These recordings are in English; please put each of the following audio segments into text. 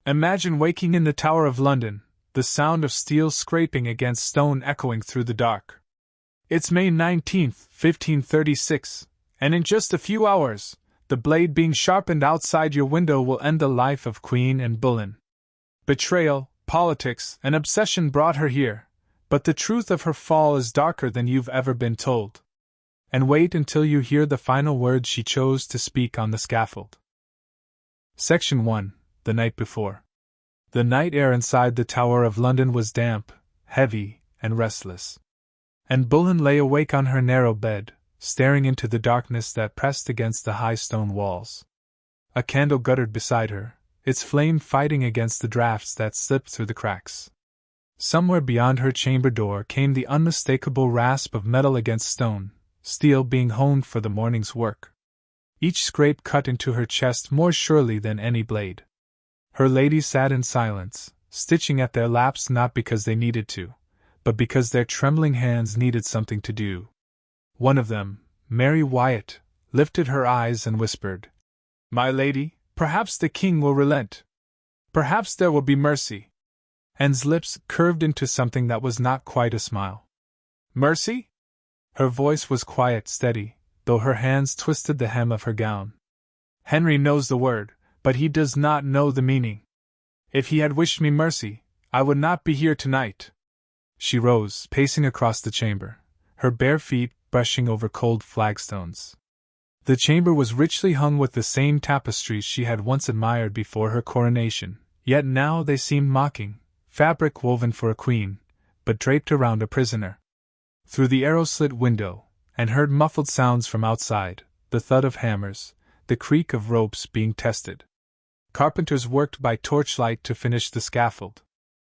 Imagine waking in the Tower of London, the sound of steel scraping against stone echoing through the dark. It's May 19th, 1536, and in just a few hours, the blade being sharpened outside your window will end the life of Queen Anne Boleyn. Betrayal, politics, and obsession brought her here, but the truth of her fall is darker than you've ever been told. And wait until you hear the final words she chose to speak on the scaffold. Section 1. The night before. The night air inside the Tower of London was damp, heavy, and restless. Anne Boleyn lay awake on her narrow bed, staring into the darkness that pressed against the high stone walls. A candle guttered beside her, its flame fighting against the draughts that slipped through the cracks. Somewhere beyond her chamber door came the unmistakable rasp of metal against stone, steel being honed for the morning's work. Each scrape cut into her chest more surely than any blade. Her ladies sat in silence, stitching at their laps not because they needed to, but because their trembling hands needed something to do. One of them, Mary Wyatt, lifted her eyes and whispered, "My lady, perhaps the king will relent. Perhaps there will be mercy." Anne's lips curved into something that was not quite a smile. "Mercy?" Her voice was quiet, steady, though her hands twisted the hem of her gown. "Henry knows the word, but he does not know the meaning. If he had wished me mercy, I would not be here tonight." She rose, pacing across the chamber, her bare feet brushing over cold flagstones. The chamber was richly hung with the same tapestries she had once admired before her coronation, yet now they seemed mocking, fabric woven for a queen, but draped around a prisoner. Through the arrow-slit window, Anne heard muffled sounds from outside, the thud of hammers, the creak of ropes being tested. Carpenters worked by torchlight to finish the scaffold.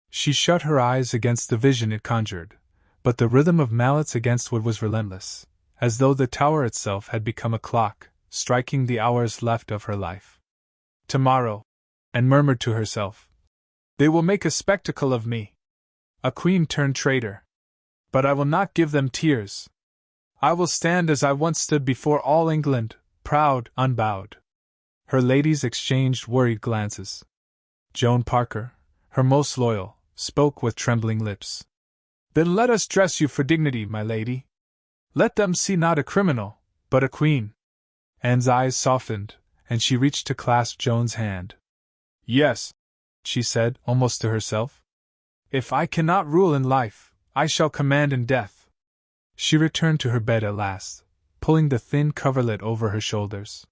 She shut her eyes against the vision it conjured, but the rhythm of mallets against wood was relentless, as though the tower itself had become a clock, striking the hours left of her life. "Tomorrow," Anne murmured to herself, "they will make a spectacle of me. A queen turned traitor. But I will not give them tears. I will stand as I once stood before all England, proud, unbowed." Her ladies exchanged worried glances. Joan Parker, her most loyal, spoke with trembling lips. "Then let us dress you for dignity, my lady. Let them see not a criminal, but a queen." Anne's eyes softened, and she reached to clasp Joan's hand. "Yes," she said, almost to herself. "If I cannot rule in life, I shall command in death." She returned to her bed at last, pulling the thin coverlet over her shoulders.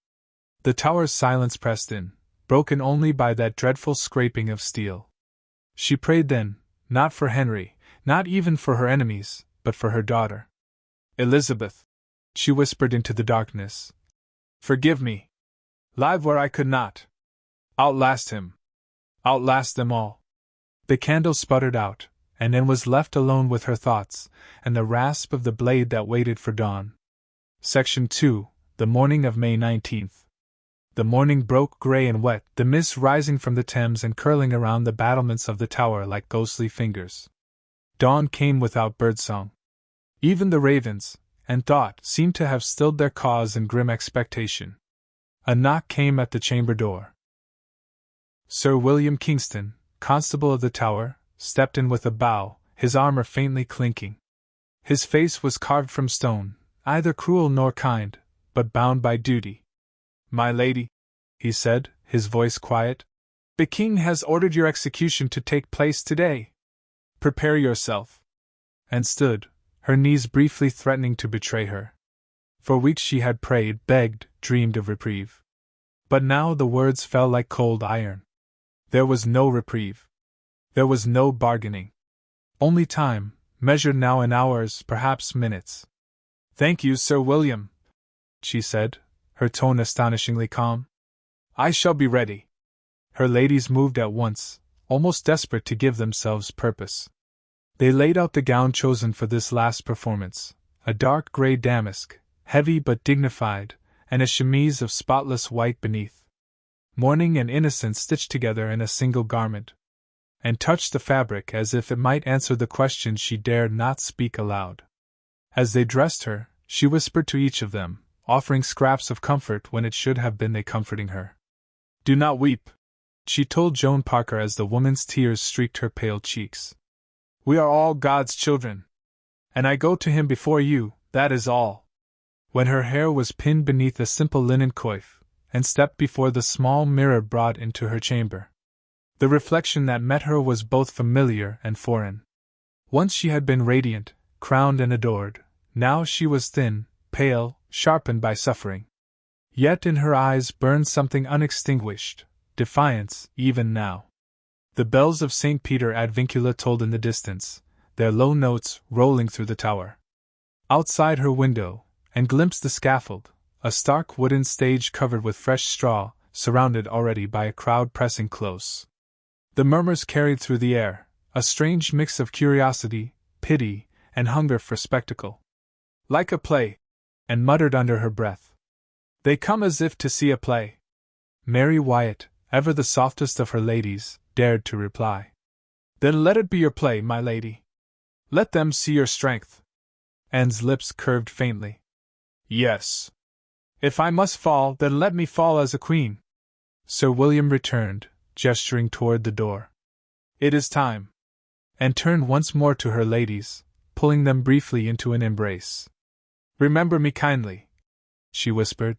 The tower's silence pressed in, broken only by that dreadful scraping of steel. She prayed then, not for Henry, not even for her enemies, but for her daughter. "Elizabeth," she whispered into the darkness, "forgive me. Live where I could not. Outlast him. Outlast them all." The candle sputtered out, and Anne was left alone with her thoughts, and the rasp of the blade that waited for dawn. Section 2. The morning of May 19th. The morning broke grey and wet, the mist rising from the Thames and curling around the battlements of the tower like ghostly fingers. Dawn came without birdsong. Even the ravens, Anne thought, seemed to have stilled their caws in grim expectation. A knock came at the chamber door. Sir William Kingston, constable of the Tower, stepped in with a bow, his armor faintly clinking. His face was carved from stone, neither cruel nor kind, but bound by duty. "My lady," he said, his voice quiet, "the king has ordered your execution to take place today. Prepare yourself." And stood, her knees briefly threatening to betray her. For weeks she had prayed, begged, dreamed of reprieve. But now the words fell like cold iron. There was no reprieve. There was no bargaining. Only time, measured now in hours, perhaps minutes. "Thank you, Sir William," she said, her tone astonishingly calm. "I shall be ready." Her ladies moved at once, almost desperate to give themselves purpose. They laid out the gown chosen for this last performance, a dark grey damask, heavy but dignified, and a chemise of spotless white beneath. Mourning and innocence stitched together in a single garment. And touched the fabric as if it might answer the question she dared not speak aloud. As they dressed her, she whispered to each of them, offering scraps of comfort when it should have been they comforting her. "Do not weep. she told Joan Parker as the woman's tears streaked her pale cheeks. "We are all God's children. And I go to Him before you, that is all." When her hair was pinned beneath a simple linen coif, and stepped before the small mirror brought into her chamber, the reflection that met her was both familiar and foreign. Once she had been radiant, crowned and adored, now she was thin, pale, sharpened by suffering. Yet in her eyes burned something unextinguished, defiance, even now. The bells of St. Peter ad Vincula tolled in the distance, their low notes rolling through the tower. Outside her window, and glimpsed the scaffold, a stark wooden stage covered with fresh straw, surrounded already by a crowd pressing close. The murmurs carried through the air, a strange mix of curiosity, pity, and hunger for spectacle. "Like a play," and muttered under her breath. "They come as if to see a play." Mary Wyatt, ever the softest of her ladies, dared to reply. "Then let it be your play, my lady. Let them see your strength." Anne's lips curved faintly. "Yes. If I must fall, then let me fall as a queen." Sir William returned, gesturing toward the door. "It is time," and turned once more to her ladies, pulling them briefly into an embrace. "Remember me kindly," she whispered.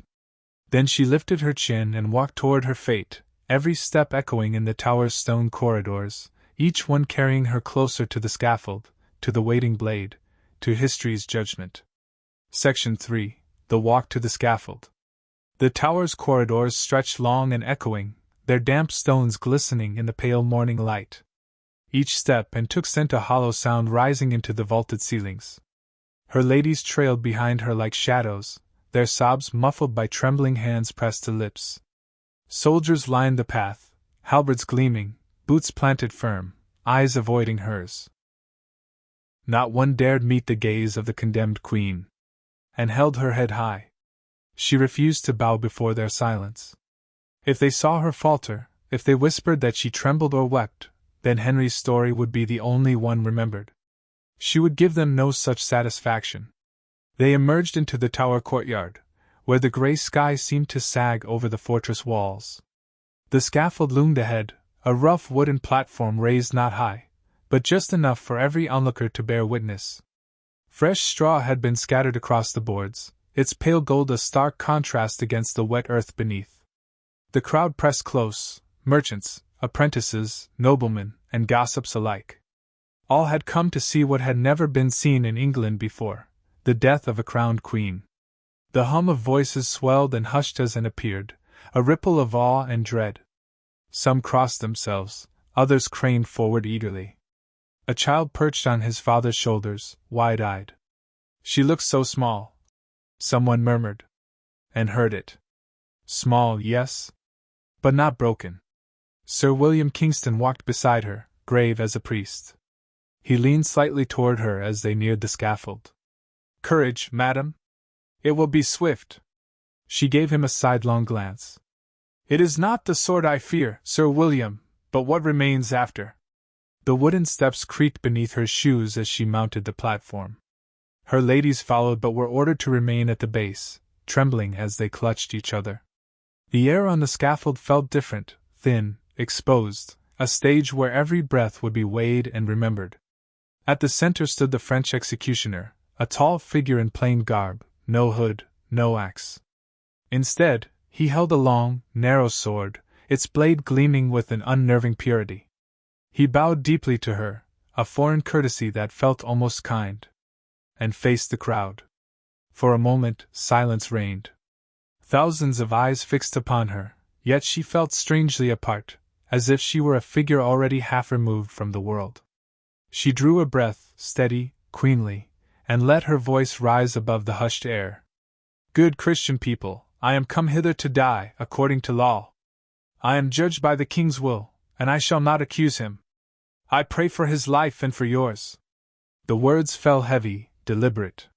Then she lifted her chin and walked toward her fate, every step echoing in the tower's stone corridors, each one carrying her closer to the scaffold, to the waiting blade, to history's judgment. Section 3. The Walk to the Scaffold. The tower's corridors stretched long and echoing, their damp stones glistening in the pale morning light. Each step and took sent a hollow sound rising into the vaulted ceilings. Her ladies trailed behind her like shadows, their sobs muffled by trembling hands pressed to lips. Soldiers lined the path, halberds gleaming, boots planted firm, eyes avoiding hers. Not one dared meet the gaze of the condemned queen, and held her head high. She refused to bow before their silence. If they saw her falter, if they whispered that she trembled or wept, then Henry's story would be the only one remembered. She would give them no such satisfaction. They emerged into the tower courtyard, where the grey sky seemed to sag over the fortress walls. The scaffold loomed ahead, a rough wooden platform raised not high, but just enough for every onlooker to bear witness. Fresh straw had been scattered across the boards, its pale gold a stark contrast against the wet earth beneath. The crowd pressed close, merchants, apprentices, noblemen, and gossips alike. All had come to see what had never been seen in England before, the death of a crowned queen. The hum of voices swelled and hushed as Anne appeared, a ripple of awe and dread. Some crossed themselves, others craned forward eagerly. A child perched on his father's shoulders, wide-eyed. "She looks so small," someone murmured. And heard it. Small, yes, but not broken. Sir William Kingston walked beside her, grave as a priest. He leaned slightly toward her as they neared the scaffold. "Courage, madam. It will be swift." She gave him a sidelong glance. "It is not the sword I fear, Sir William, but what remains after." The wooden steps creaked beneath her shoes as she mounted the platform. Her ladies followed but were ordered to remain at the base, trembling as they clutched each other. The air on the scaffold felt different, thin, exposed, a stage where every breath would be weighed and remembered. At the center stood the French executioner, a tall figure in plain garb, no hood, no axe. Instead, he held a long, narrow sword, its blade gleaming with an unnerving purity. He bowed deeply to her, a foreign courtesy that felt almost kind, and faced the crowd. For a moment, silence reigned. Thousands of eyes fixed upon her, yet she felt strangely apart, as if she were a figure already half removed from the world. She drew a breath, steady, queenly, and let her voice rise above the hushed air. "Good Christian people, I am come hither to die, according to law. I am judged by the king's will, and I shall not accuse him. I pray for his life and for yours." The words fell heavy, deliberate.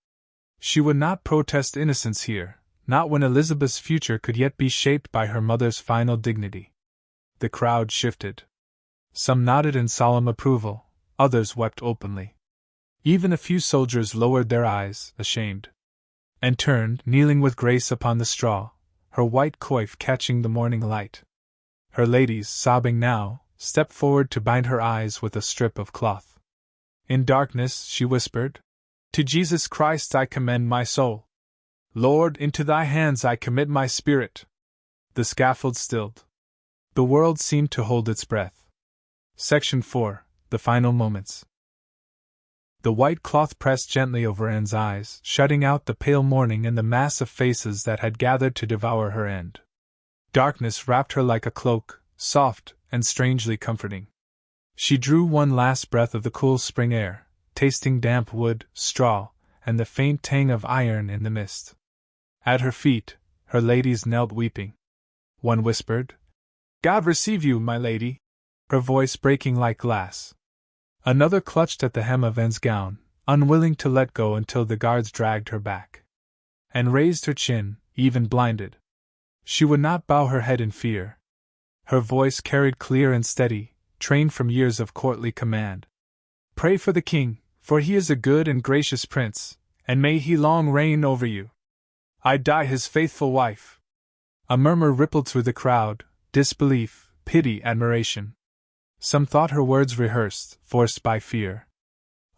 She would not protest innocence here, not when Elizabeth's future could yet be shaped by her mother's final dignity. The crowd shifted. Some nodded in solemn approval, others wept openly. Even a few soldiers lowered their eyes, ashamed, and turned, kneeling with grace upon the straw, her white coif catching the morning light. Her ladies, sobbing now, stepped forward to bind her eyes with a strip of cloth. In darkness, she whispered, "To Jesus Christ I commend my soul. Lord, into thy hands I commit my spirit." The scaffold stilled. The world seemed to hold its breath. Section 4. The Final Moments. The white cloth pressed gently over Anne's eyes, shutting out the pale morning and the mass of faces that had gathered to devour her end. Darkness wrapped her like a cloak, soft and strangely comforting. She drew one last breath of the cool spring air, tasting damp wood, straw, and the faint tang of iron in the mist. At her feet, her ladies knelt weeping. One whispered, "God receive you, my lady," her voice breaking like glass. Another clutched at the hem of Anne's gown, unwilling to let go until the guards dragged her back. And raised her chin, even blinded. She would not bow her head in fear. Her voice carried clear and steady, trained from years of courtly command. "Pray for the king, for he is a good and gracious prince, and may he long reign over you. I die his faithful wife." A murmur rippled through the crowd, disbelief, pity, admiration. Some thought her words rehearsed, forced by fear.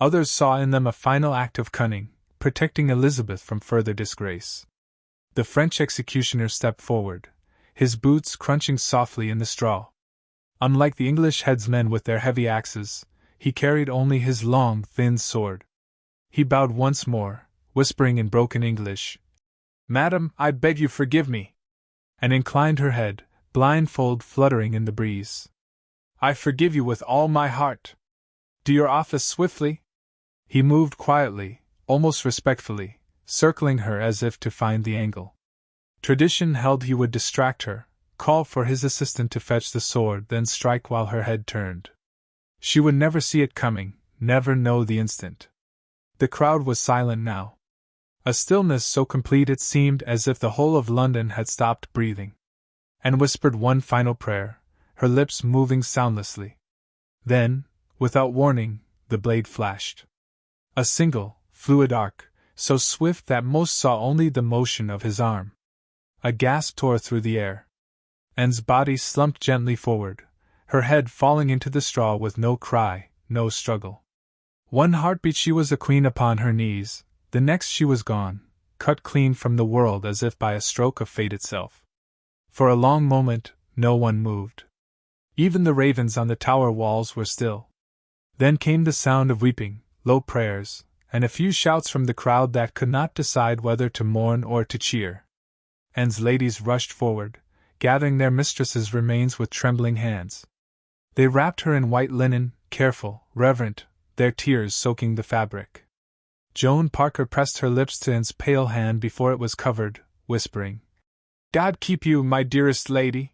Others saw in them a final act of cunning, protecting Elizabeth from further disgrace. The French executioner stepped forward, his boots crunching softly in the straw. Unlike the English headsmen with their heavy axes, he carried only his long, thin sword. He bowed once more, whispering in broken English, "Madam, I beg you forgive me," and inclined her head, blindfold fluttering in the breeze. "I forgive you with all my heart. Do your office swiftly." He moved quietly, almost respectfully, circling her as if to find the angle. Tradition held he would distract her, call for his assistant to fetch the sword, then strike while her head turned. She would never see it coming, never know the instant. The crowd was silent now. A stillness so complete it seemed as if the whole of London had stopped breathing. And whispered one final prayer, her lips moving soundlessly. Then, without warning, the blade flashed. A single, fluid arc, so swift that most saw only the motion of his arm. A gasp tore through the air. Anne's body slumped gently forward, her head falling into the straw with no cry, no struggle. One heartbeat she was a queen upon her knees, the next she was gone, cut clean from the world as if by a stroke of fate itself. For a long moment, no one moved. Even the ravens on the tower walls were still. Then came the sound of weeping, low prayers, and a few shouts from the crowd that could not decide whether to mourn or to cheer. Anne's ladies rushed forward, gathering their mistress's remains with trembling hands. They wrapped her in white linen, careful, reverent, their tears soaking the fabric. Joan Parker pressed her lips to Anne's pale hand before it was covered, whispering, "God keep you, my dearest lady."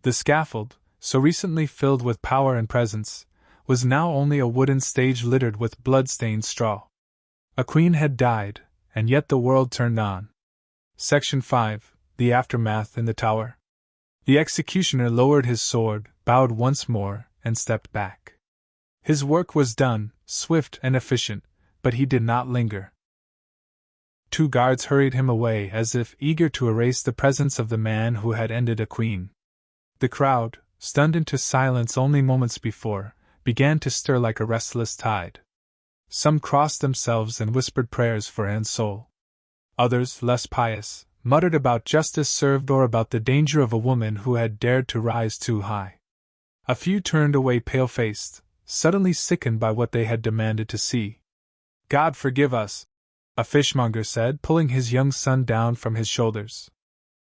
The scaffold, so recently filled with power and presence, was now only a wooden stage littered with blood-stained straw. A queen had died, and yet the world turned on. Section 5. The Aftermath in the Tower. The executioner lowered his sword, bowed once more, and stepped back. His work was done, swift and efficient, but he did not linger. Two guards hurried him away as if eager to erase the presence of the man who had ended a queen. The crowd, stunned into silence only moments before, began to stir like a restless tide. Some crossed themselves and whispered prayers for Anne's soul. Others, less pious, muttered about justice served or about the danger of a woman who had dared to rise too high. A few turned away pale-faced, suddenly sickened by what they had demanded to see. "God forgive us," a fishmonger said, pulling his young son down from his shoulders.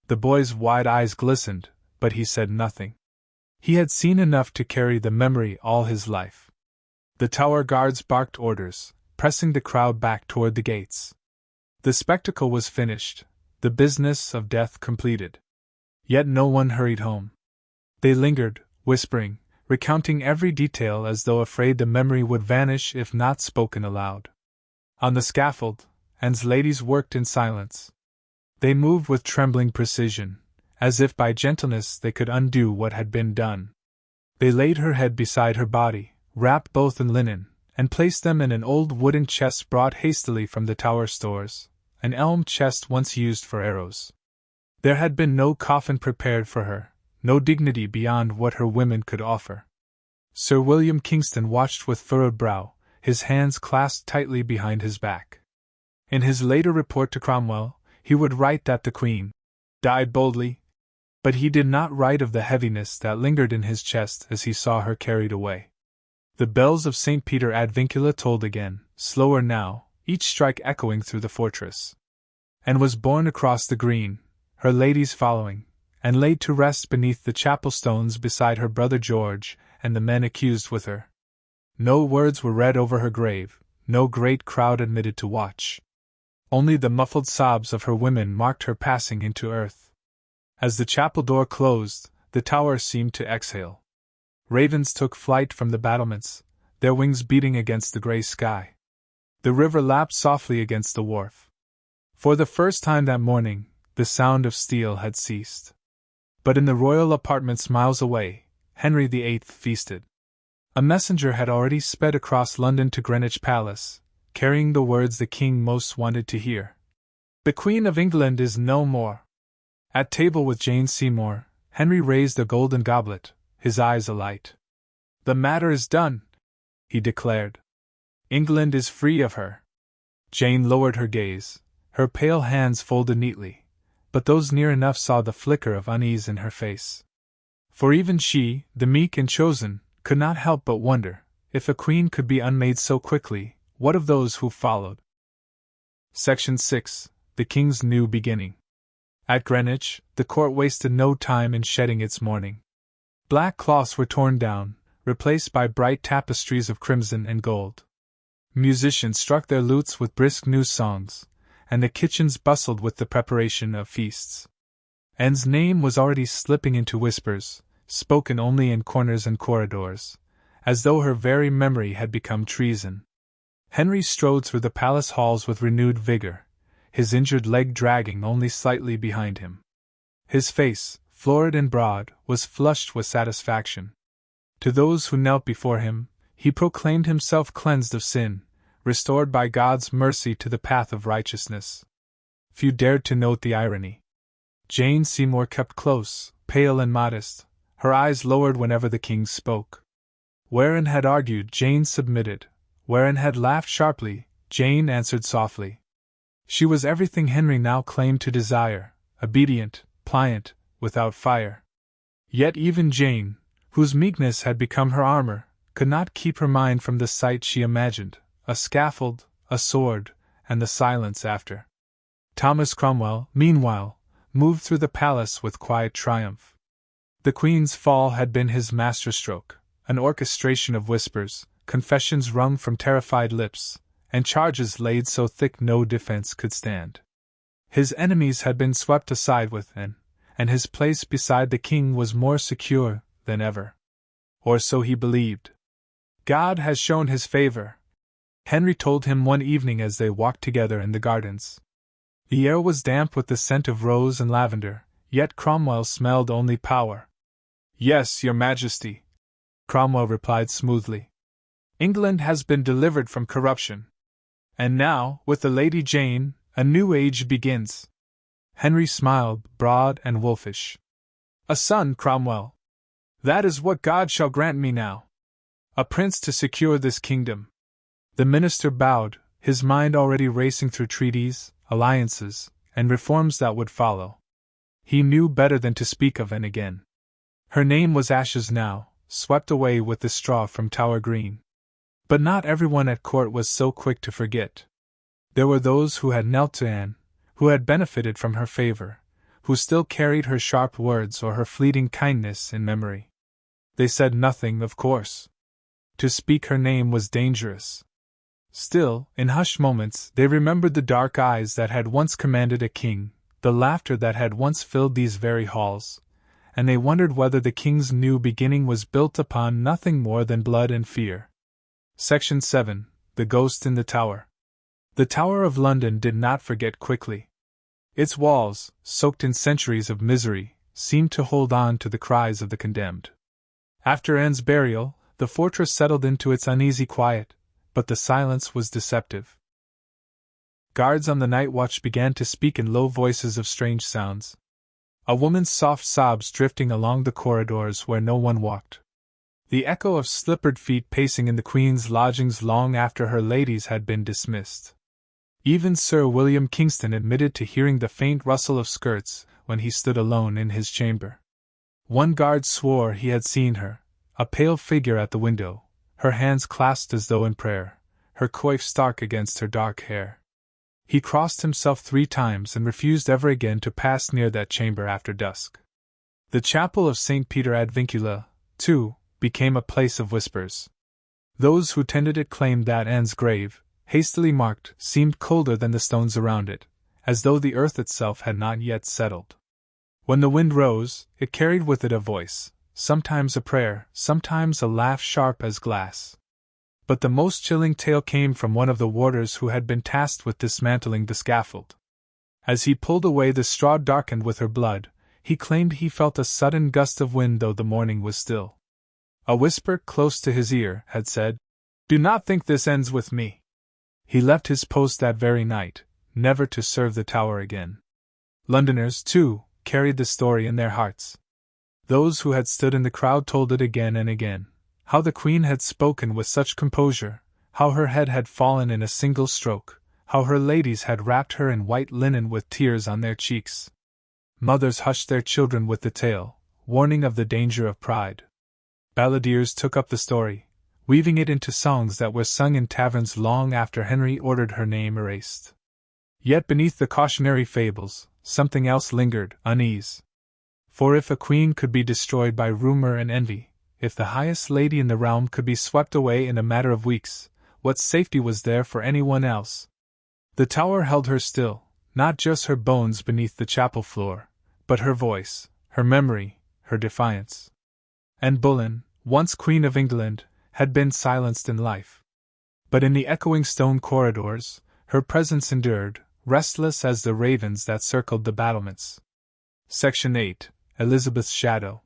The boy's wide eyes glistened, but he said nothing. He had seen enough to carry the memory all his life. The tower guards barked orders, pressing the crowd back toward the gates. The spectacle was finished, the business of death completed. Yet no one hurried home. They lingered, whispering, recounting every detail as though afraid the memory would vanish if not spoken aloud. On the scaffold, Anne's ladies worked in silence. They moved with trembling precision, as if by gentleness they could undo what had been done. They laid her head beside her body, wrapped both in linen, and placed them in an old wooden chest brought hastily from the tower stores, an elm chest once used for arrows. There had been no coffin prepared for her, no dignity beyond what her women could offer. Sir William Kingston watched with furrowed brow, his hands clasped tightly behind his back. In his later report to Cromwell, he would write that the Queen died boldly, but he did not write of the heaviness that lingered in his chest as he saw her carried away. The bells of St. Peter ad Vincula tolled again, slower now, each strike echoing through the fortress. Anne was borne across the green, her ladies following, and laid to rest beneath the chapel stones beside her brother George and the men accused with her. No words were read over her grave, no great crowd admitted to watch. Only the muffled sobs of her women marked her passing into earth. As the chapel door closed, the tower seemed to exhale. Ravens took flight from the battlements, their wings beating against the grey sky. The river lapped softly against the wharf. For the first time that morning, the sound of steel had ceased. But in the royal apartments miles away, Henry VIII feasted. A messenger had already sped across London to Greenwich Palace, carrying the words the king most wanted to hear. The Queen of England is no more. At table with Jane Seymour, Henry raised a golden goblet, his eyes alight. The matter is done, he declared. England is free of her. Jane lowered her gaze, her pale hands folded neatly, but those near enough saw the flicker of unease in her face. For even she, the meek and chosen, could not help but wonder, if a queen could be unmade so quickly, what of those who followed? Section 6. The King's New Beginning. At Greenwich, the court wasted no time in shedding its mourning. Black cloths were torn down, replaced by bright tapestries of crimson and gold. Musicians struck their lutes with brisk new songs, and the kitchens bustled with the preparation of feasts. Anne's name was already slipping into whispers, spoken only in corners and corridors, as though her very memory had become treason. Henry strode through the palace halls with renewed vigor, his injured leg dragging only slightly behind him. His face, florid and broad, was flushed with satisfaction. To those who knelt before him, he proclaimed himself cleansed of sin, restored by God's mercy to the path of righteousness. Few dared to note the irony. Jane Seymour kept close, pale and modest, her eyes lowered whenever the king spoke. Where Anne had argued, Jane submitted. Where Anne had laughed sharply, Jane answered softly. She was everything Henry now claimed to desire, obedient, pliant, without fire. Yet even Jane, whose meekness had become her armor, could not keep her mind from the sight she imagined, a scaffold, a sword, and the silence after. Thomas Cromwell, meanwhile, moved through the palace with quiet triumph. The Queen's fall had been his masterstroke, an orchestration of whispers, confessions wrung from terrified lips, and charges laid so thick no defense could stand. His enemies had been swept aside with Anne, and his place beside the king was more secure than ever. Or so he believed. God has shown his favor, Henry told him one evening as they walked together in the gardens. The air was damp with the scent of rose and lavender, yet Cromwell smelled only power. Yes, your majesty, Cromwell replied smoothly. England has been delivered from corruption. And now, with the Lady Jane, a new age begins. Henry smiled, broad and wolfish. A son, Cromwell. That is what God shall grant me now. A prince to secure this kingdom. The minister bowed, his mind already racing through treaties, alliances, and reforms that would follow. He knew better than to speak of Anne again. Her name was ashes now, swept away with the straw from Tower Green. But not everyone at court was so quick to forget. There were those who had knelt to Anne, who had benefited from her favor, who still carried her sharp words or her fleeting kindness in memory. They said nothing, of course. To speak her name was dangerous. Still, in hushed moments, they remembered the dark eyes that had once commanded a king, the laughter that had once filled these very halls, and they wondered whether the king's new beginning was built upon nothing more than blood and fear. Section 7. The Ghost in the Tower. The Tower of London did not forget quickly. Its walls, soaked in centuries of misery, seemed to hold on to the cries of the condemned. After Anne's burial, the fortress settled into its uneasy quiet, but the silence was deceptive. Guards on the night watch began to speak in low voices of strange sounds. A woman's soft sobs drifting along the corridors where no one walked. The echo of slippered feet pacing in the Queen's lodgings long after her ladies had been dismissed. Even Sir William Kingston admitted to hearing the faint rustle of skirts when he stood alone in his chamber. One guard swore he had seen her, a pale figure at the window, her hands clasped as though in prayer, her coif stark against her dark hair. He crossed himself 3 times and refused ever again to pass near that chamber after dusk. The chapel of St. Peter ad Vincula, too, became a place of whispers. Those who tended it claimed that Anne's grave, hastily marked, seemed colder than the stones around it, as though the earth itself had not yet settled. When the wind rose, it carried with it a voice, sometimes a prayer, sometimes a laugh sharp as glass. But the most chilling tale came from one of the warders who had been tasked with dismantling the scaffold. As he pulled away the straw darkened with her blood, he claimed he felt a sudden gust of wind though the morning was still. A whisper close to his ear had said, "Do not think this ends with me." He left his post that very night, never to serve the Tower again. Londoners, too, carried the story in their hearts. Those who had stood in the crowd told it again and again, how the Queen had spoken with such composure, how her head had fallen in a single stroke, how her ladies had wrapped her in white linen with tears on their cheeks. Mothers hushed their children with the tale, warning of the danger of pride. Balladeers took up the story, weaving it into songs that were sung in taverns long after Henry ordered her name erased. Yet beneath the cautionary fables, something else lingered, unease. For if a queen could be destroyed by rumor and envy, if the highest lady in the realm could be swept away in a matter of weeks, what safety was there for anyone else? The Tower held her still, not just her bones beneath the chapel floor, but her voice, her memory, her defiance. Anne Boleyn, once Queen of England, had been silenced in life. But in the echoing stone corridors, her presence endured, restless as the ravens that circled the battlements. Section 8. Elizabeth's Shadow.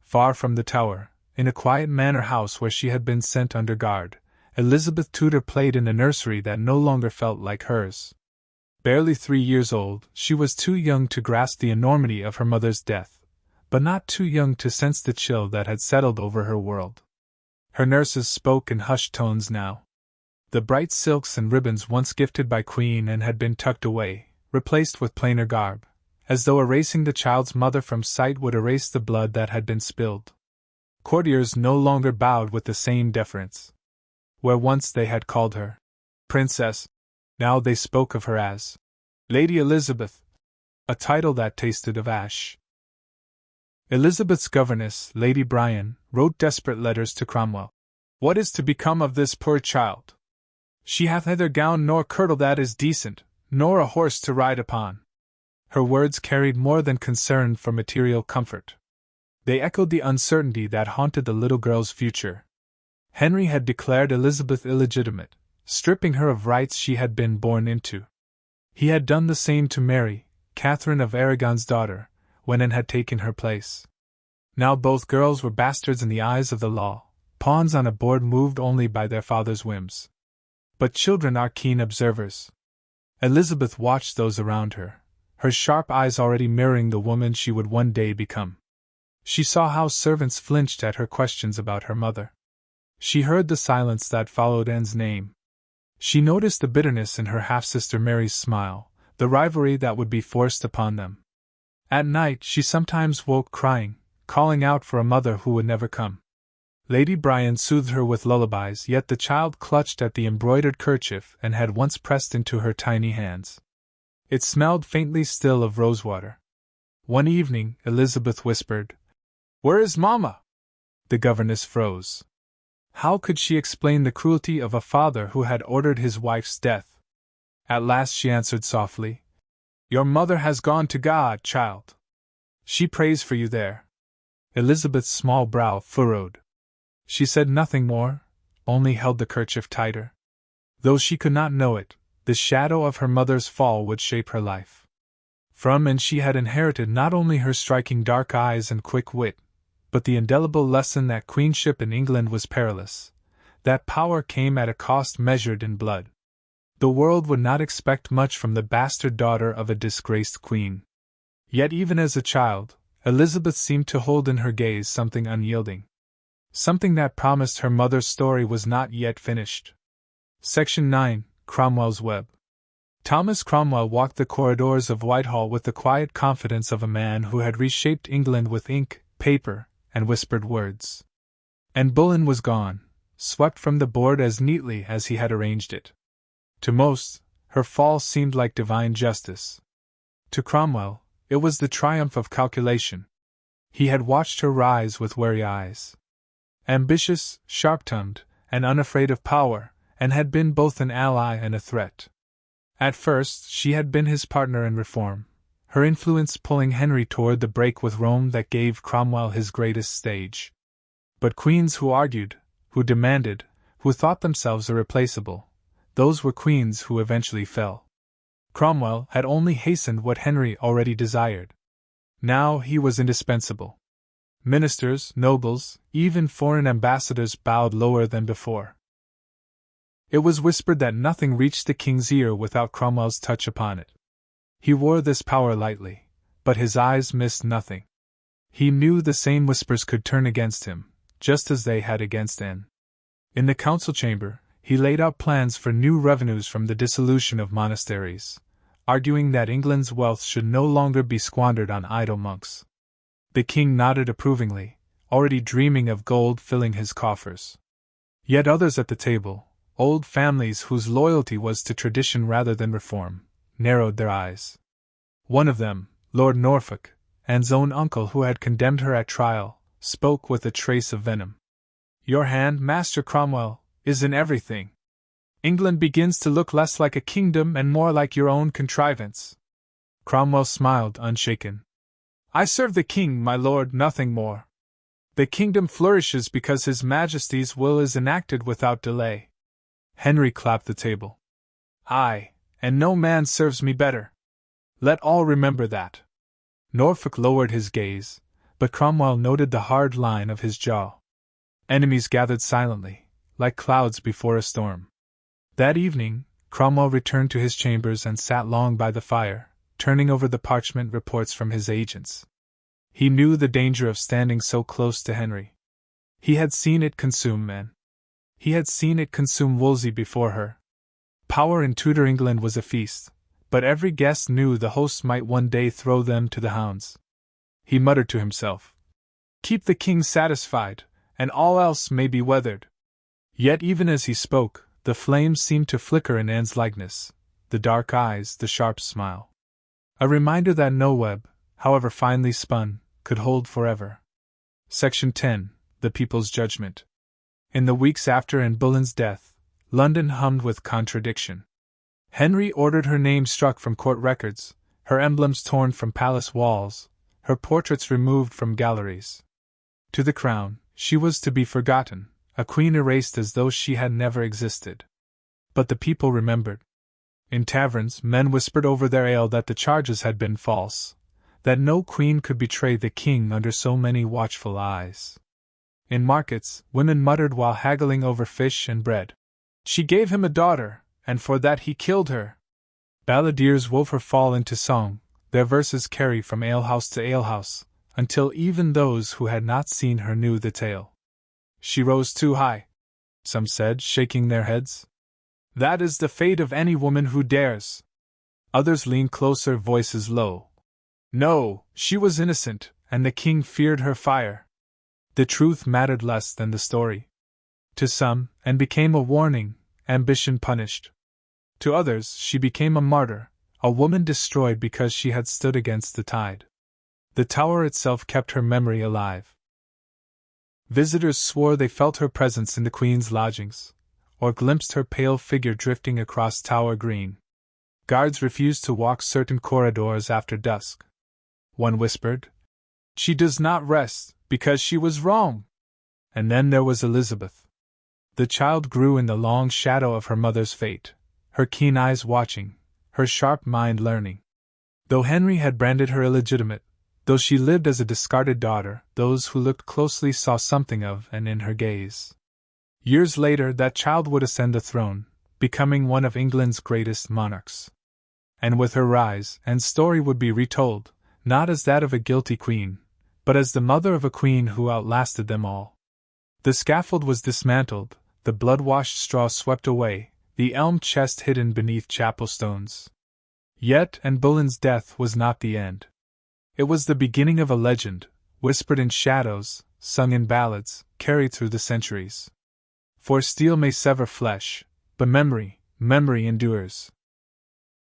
Far from the Tower, in a quiet manor house where she had been sent under guard, Elizabeth Tudor played in a nursery that no longer felt like hers. Barely 3 years old, she was too young to grasp the enormity of her mother's death, but not too young to sense the chill that had settled over her world. Her nurses spoke in hushed tones now. The bright silks and ribbons once gifted by Queen Anne had been tucked away, replaced with plainer garb, as though erasing the child's mother from sight would erase the blood that had been spilled. Courtiers no longer bowed with the same deference. Where once they had called her Princess, now they spoke of her as Lady Elizabeth, a title that tasted of ash. Elizabeth's governess, Lady Bryan, wrote desperate letters to Cromwell. "What is to become of this poor child? She hath neither gown nor kirtle that is decent, nor a horse to ride upon." Her words carried more than concern for material comfort. They echoed the uncertainty that haunted the little girl's future. Henry had declared Elizabeth illegitimate, stripping her of rights she had been born into. He had done the same to Mary, Catherine of Aragon's daughter, when Anne had taken her place. Now both girls were bastards in the eyes of the law, pawns on a board moved only by their father's whims. But children are keen observers. Elizabeth watched those around her, her sharp eyes already mirroring the woman she would one day become. She saw how servants flinched at her questions about her mother. She heard the silence that followed Anne's name. She noticed the bitterness in her half-sister Mary's smile, the rivalry that would be forced upon them. At night she sometimes woke crying, calling out for a mother who would never come. Lady Bryan soothed her with lullabies, yet the child clutched at the embroidered kerchief and had once pressed into her tiny hands. It smelled faintly still of rosewater. One evening, Elizabeth whispered, "Where is Mamma?" The governess froze. How could she explain the cruelty of a father who had ordered his wife's death? At last she answered softly, "Your mother has gone to God, child. She prays for you there." Elizabeth's small brow furrowed. She said nothing more, only held the kerchief tighter. Though she could not know it, the shadow of her mother's fall would shape her life. From Anne she had inherited not only her striking dark eyes and quick wit, but the indelible lesson that queenship in England was perilous, that power came at a cost measured in blood. The world would not expect much from the bastard daughter of a disgraced queen. Yet even as a child, Elizabeth seemed to hold in her gaze something unyielding. Something that promised her mother's story was not yet finished. Section 9. Cromwell's Web. Thomas Cromwell walked the corridors of Whitehall with the quiet confidence of a man who had reshaped England with ink, paper, and whispered words. Anne Boleyn was gone, swept from the board as neatly as he had arranged it. To most, her fall seemed like divine justice. To Cromwell, it was the triumph of calculation. He had watched her rise with wary eyes. Ambitious, sharp-tongued, and unafraid of power, and had been both an ally and a threat. At first, she had been his partner in reform, her influence pulling Henry toward the break with Rome that gave Cromwell his greatest stage. But queens who argued, who demanded, who thought themselves irreplaceable, those were queens who eventually fell. Cromwell had only hastened what Henry already desired. Now he was indispensable. Ministers, nobles, even foreign ambassadors bowed lower than before. It was whispered that nothing reached the king's ear without Cromwell's touch upon it. He wore this power lightly, but his eyes missed nothing. He knew the same whispers could turn against him, just as they had against Anne. In the council chamber, he laid out plans for new revenues from the dissolution of monasteries, arguing that England's wealth should no longer be squandered on idle monks. The king nodded approvingly, already dreaming of gold filling his coffers. Yet others at the table, old families whose loyalty was to tradition rather than reform, narrowed their eyes. One of them, Lord Norfolk, Anne's own uncle who had condemned her at trial, spoke with a trace of venom. "Your hand, Master Cromwell, is in everything. England begins to look less like a kingdom and more like your own contrivance." Cromwell smiled unshaken. "I serve the king, my lord, nothing more. The kingdom flourishes because His Majesty's will is enacted without delay." Henry clapped the table. "Aye, and no man serves me better. Let all remember that." Norfolk lowered his gaze, but Cromwell noted the hard line of his jaw. Enemies gathered silently, like clouds before a storm. That evening, Cromwell returned to his chambers and sat long by the fire, turning over the parchment reports from his agents. He knew the danger of standing so close to Henry. He had seen it consume men. He had seen it consume Wolsey before her. Power in Tudor England was a feast, but every guest knew the host might one day throw them to the hounds. He muttered to himself, "Keep the king satisfied, and all else may be weathered." Yet even as he spoke, the flames seemed to flicker in Anne's likeness, the dark eyes, the sharp smile. A reminder that no web, however finely spun, could hold forever. Section 10. The People's Judgment. In the weeks after Anne Boleyn's death, London hummed with contradiction. Henry ordered her name struck from court records, her emblems torn from palace walls, her portraits removed from galleries. To the crown, she was to be forgotten, a queen erased as though she had never existed. But the people remembered. In taverns, men whispered over their ale that the charges had been false, that no queen could betray the king under so many watchful eyes. In markets, women muttered while haggling over fish and bread, "She gave him a daughter, and for that he killed her." Balladeers wove her fall into song, their verses carry from alehouse to alehouse, until even those who had not seen her knew the tale. "She rose too high," some said, shaking their heads. "That is the fate of any woman who dares." Others leaned closer, voices low. "No, she was innocent, and the king feared her fire." The truth mattered less than the story. To some, and became a warning, ambition punished. To others, she became a martyr, a woman destroyed because she had stood against the tide. The Tower itself kept her memory alive. Visitors swore they felt her presence in the Queen's lodgings, or glimpsed her pale figure drifting across Tower Green. Guards refused to walk certain corridors after dusk. One whispered, "She does not rest, because she was wrong." And then there was Elizabeth. The child grew in the long shadow of her mother's fate, her keen eyes watching, her sharp mind learning. Though Henry had branded her illegitimate, though she lived as a discarded daughter, those who looked closely saw something of and in her gaze. Years later, that child would ascend the throne, becoming one of England's greatest monarchs. And with her rise, Anne's story would be retold, not as that of a guilty queen, but as the mother of a queen who outlasted them all. The scaffold was dismantled, the blood-washed straw swept away, the elm chest hidden beneath chapel stones. Yet Anne Boleyn's death was not the end. It was the beginning of a legend, whispered in shadows, sung in ballads, carried through the centuries. For steel may sever flesh, but memory endures.